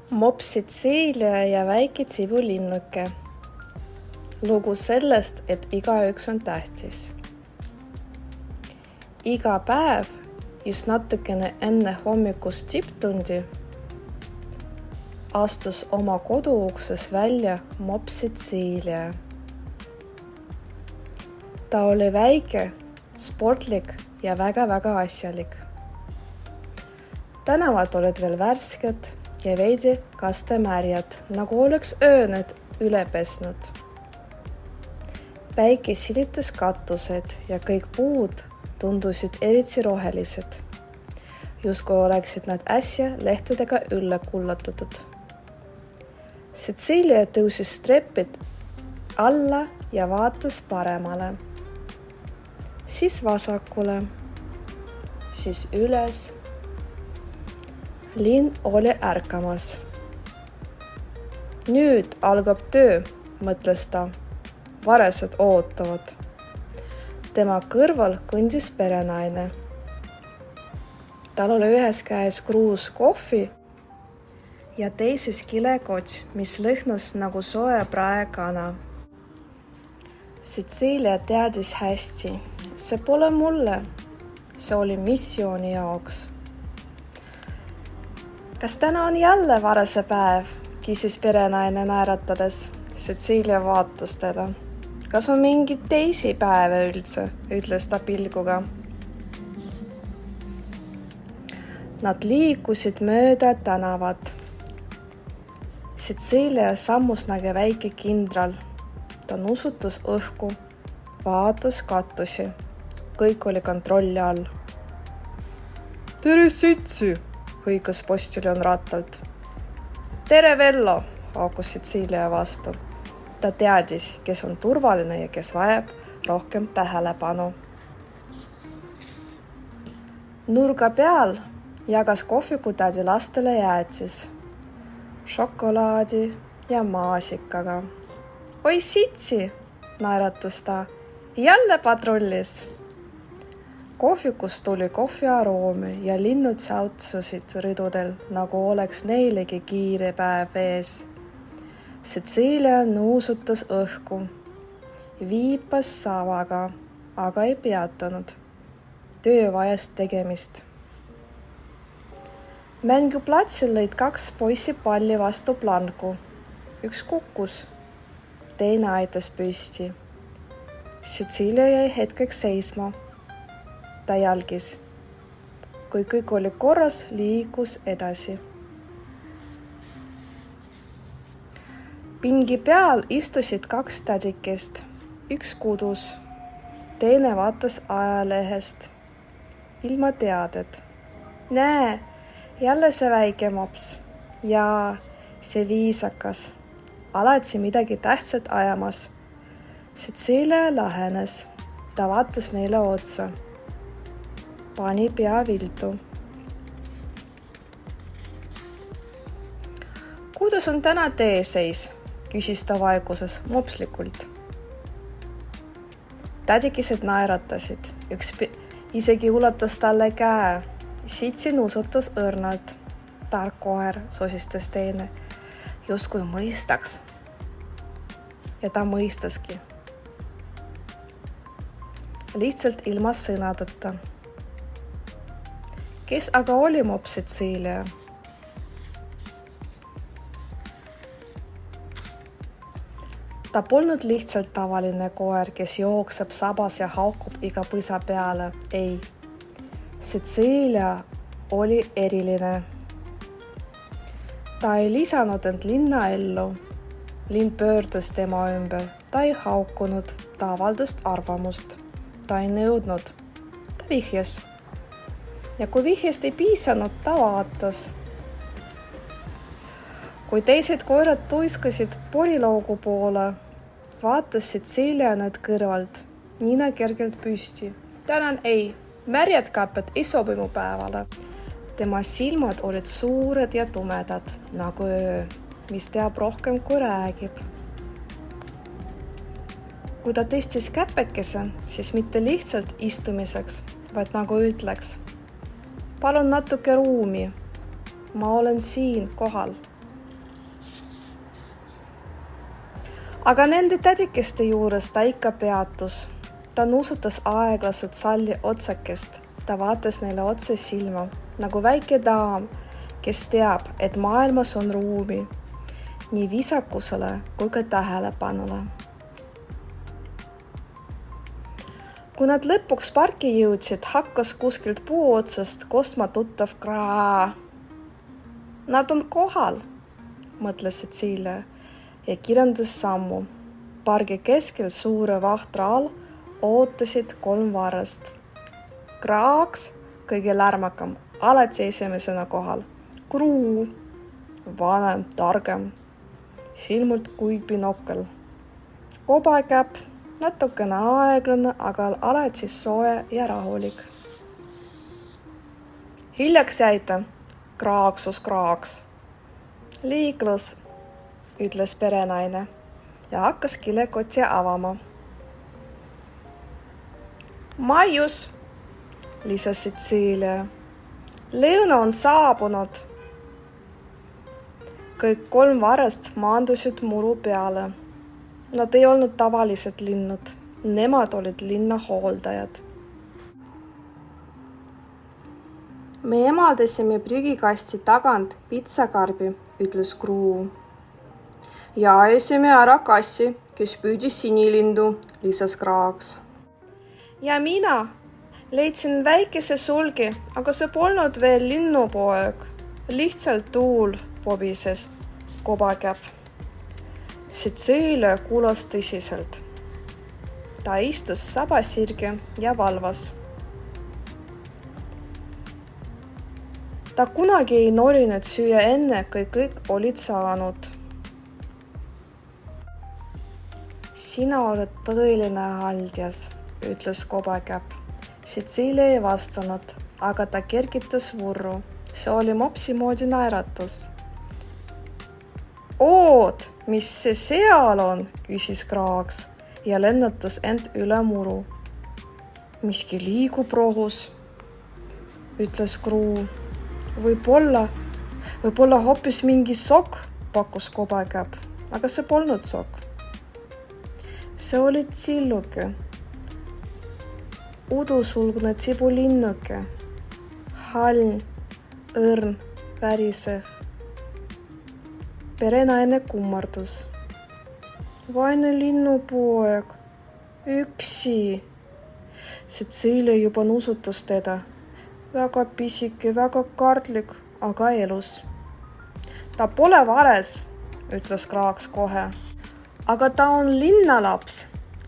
Mops Sitsiilia ja väike tsibulinnuke. Lugu sellest, et igaüks on tähtis. Iga päev, just natukene enne hommikust tipptundi, astus oma koduukses välja Mops Sitsiilia. Ta oli väike, sportlik ja väga asjalik. Tänavad olid veel värsked ja veidi kastemärjad, nagu oleks öönud üle pesnud. Päike silitas katused ja kõik puud tundusid eriti rohelised, justkui oleksid nad äsja lehtedega üle kullatatud. Sitsiilia tõusis trepid alla ja vaatas paremale, siis vasakule, siis üles. Linn oli ärkamas. Nüüd algab töö, mõtles ta. Varesed ootavad. Tema kõrval kõndis perenaine. Tal oli ühes käes kruus kohvi ja teises kilekott, mis lõhnas nagu soe praekana. Sitsiilia teadis hästi. See pole mulle. See oli missiooni jaoks. Kas täna on jälle varase päev, küsis perenaine naeratades. Sitsiilia vaatas teda. Kas on mingeid teisi päeve üldse, ütles ta pilguga. Nad liikusid mööda tänavat. Sitsiilia sammus nagu väike kindral. Ta nusutus õhku, vaatas katusi. Kõik oli kontrolli all. Tere Sitsi! Hõikas postiljon rattalt. Tere Vello, haakus Sitsiilia vastu. Ta teadis, kes on turvaline ja kes vajab rohkem tähelepanu. Nurga peal jagas kohvikutädi lastele jäätis, šokolaadi ja maasikaga. Oi Sitsi, naeratas ta, jälle patrullis. Kohvikust tuli kohvi aroomi ja linnud säutsusid rõdudel, nagu oleks neilegi kiire päev ees. Sitsiilia nuusutas õhku, viipas savaga, aga ei peatunud. Töö vajas tegemist. Mänguplatsil lõid 2 poissi palli vastu planku. Üks kukkus, teine aitas püsti. Sitsiilia jäi hetkeks seisma. Ta jälgis. Kui kõik oli korras, liikus edasi. Pingi peal istusid 2 tädikest. Üks kudus, teine vaatas ajalehest. Ilma teadet. Näe, jälle see väike Mops. Ja see viisakas. Alati midagi tähtsat ajamas. Sitsiilia lähenes. Ta vaatas neile otsa. Pani pea viltu. Kuidas on täna tee seis? Küsis ta vaikuses mopslikult. Tädikesed naeratasid. Üks isegi ulatas talle käe. Sitsi nuusutas õrnalt. Tark koer, sosistas teine. Justkui mõistaks. Ja ta mõistaski. Lihtsalt ilma sõnadeta. Kes aga oli Mops Sitsiilia? Ta polnud lihtsalt tavaline koer, kes jookseb sabas ja haukub iga põsa peale. Ei, Sitsiilia oli eriline. Ta ei lisanud end linnaellu. Linn pöördus tema ümber. Ta ei haukunud, ta avaldas arvamust. Ta ei nõudnud. Ta vihjas. Ja kui vihjest ei piisanud, ta vaatas. Kui teised koerad tuiskasid poriloogu poole, vaatas Sitsiilia need kõrvalt, nina kergelt püsti. Tänan ei, märjad kaped ei sobi mu päevale. Tema silmad olid suured ja tumedad, nagu öö, mis teab rohkem kui räägib. Kui ta tõstis käpekese, siis mitte lihtsalt istumiseks, vaid nagu ütleks. Palun natuke ruumi. Ma olen siin kohal. Aga nende tädikeste juures ta ikka peatus. Ta nuusutas aeglaselt salli otsakest. Ta vaatas neile otse silma, nagu väike daam, kes teab, et maailmas on ruumi nii viisakusele kui ka tähelepanule. Kui nad lõpuks parki jõudsid, hakkas kuskilt puu otsast kostma tuttav kraa. Nad on kohal, mõtles Cecilia ja kirandas sammu. Pargi keskel suure vahtra all ootasid 3 varrest. Kraaks, kõige lärmakam, alati esimesena kohal. Kruu, vanem, targem, silmult kui binokkel. Kobakäpp, natukene aeglane, aga alati soe ja rahulik. Hiljaks jäite, kraaksus kraaks. Liiklus, ütles perenaine ja hakkas kilekotsi avama. Maius, lisas Cecilia. Lõuna on saabunud. Kõik 3 varrest maandusid muru peale. Nad ei olnud tavalised linnud. Nemad olid linna hooldajad. Me emaldasime prügikasti tagant pitsakarbi, ütles Kruu. Ja ajesime ära kassi, kes püüdis sinilindu, lisas Kraaks. Ja mina leidsin väikese sulgi, aga see polnud veel linnupoeg. Lihtsalt tuul pobises, Kobakäpp. Cecilia kuulas tõsiselt. Ta istus saba sirge ja valvas. Ta kunagi ei norinud süüa enne, kui kõik olid saanud. Sina oled tõeline haldjas, ütles Kobakäpp. Cecilia ei vastanud, aga ta kergitas vurru. See oli mopsi moodi naeratus. Oot, mis see seal on, küsis Kraaks ja lennatas end üle muru. Miski liigub rohus, ütles Kruu. Võib-olla hoopis mingi sokk, pakkus Kobakäpp, aga see polnud sokk. See oli tsilluke, udusulgne tsibulinnuke, hall, õrn, värisev. Perenaine kummardus. Vaene linnupoeg, üksi. Cecilia juba nuusutas teda. Väga pisike, väga kartlik, aga elus. Ta pole vares, ütles Kraaks kohe. Aga ta on linnalaps,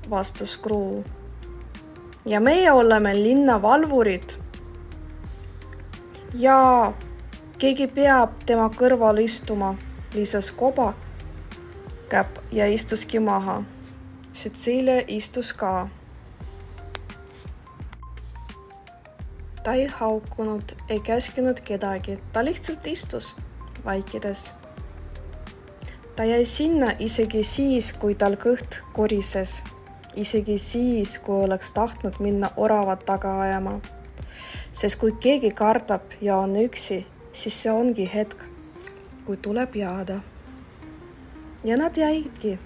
vastas Kruu. Ja meie oleme linnavalvurid. Ja keegi peab tema kõrval istuma, lisas Kobakäpp ja istuski maha. Cecilia istus ka. Ta ei haukunud, ei käskinud kedagi, ta lihtsalt istus, vaikides. Ta jäi sinna isegi siis, kui tal kõht korises, isegi siis, kui oleks tahtnud minna oravat taga ajama. Sest kui keegi kardab ja on üksi, siis see ongi hetk, kui tuleb jääda. Ja nad jäidki.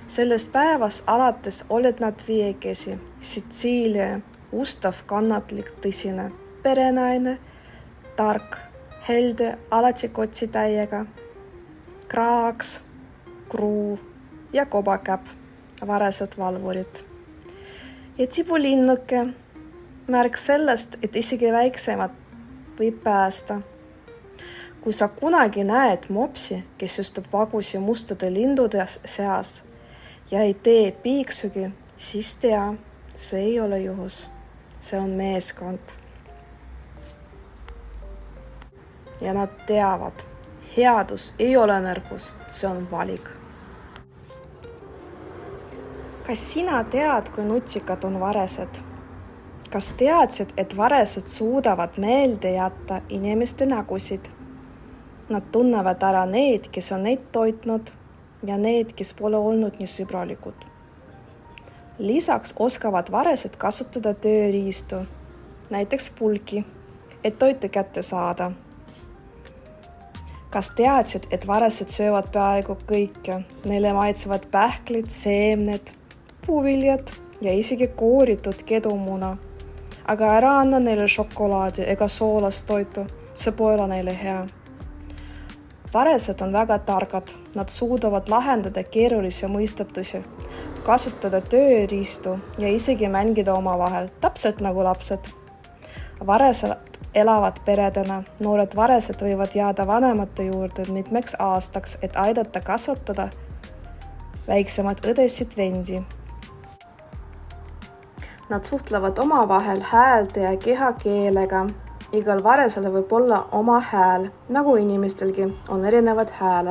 Sellest päevast alates olid nad viiekesi, Cecilia, ustav, kannatlik, tõsine, perenaine, tark, helde, alati kotsi täiega, Kraaks, Kruu ja Kobakäpp, varesed valvurid. Ja tsibulinnuke, märk sellest, et isegi väiksemad võib päästa. Kui sa kunagi näed mopsi, kes istub vagusi mustade lindude seas ja ei tee piiksugi, siis tea, see ei ole juhus. See on meeskond. Ja nad teavad, headus ei ole nõrgus, see on valik. Kas sina tead, kui nutsikad on varesed? Kas teadsid, et varesed suudavad meelde jätta inimeste nägusid? Nad tunnevad ära need, kes on neid toitnud ja need, kes pole olnud nii sõbralikud. Lisaks oskavad varesed kasutada tööriistu, näiteks pulki, et toitu kätte saada. Kas teadsid, et varesed söövad peaaegu kõike? Neile maitsevad pähklid, seemned, puuviljad ja isegi kooritud kedumuna. Aga ära anna neile šokolaadi ega soolast toitu, see pole neile hea. Varesed on väga targad, nad suudavad lahendada keerulisi mõistatusi, kasutada tööriistu ja isegi mängida omavahel, täpselt nagu lapsed. Varesed elavad peredena, noored varesed võivad jääda vanemate juurde mitmeks aastaks, et aidata kasvatada väiksemad õdesid vendi. Nad suhtlevad omavahel häälte ja kehakeelega. Igal varesel võib olla oma hääl, nagu inimestelgi on erinevad hääled.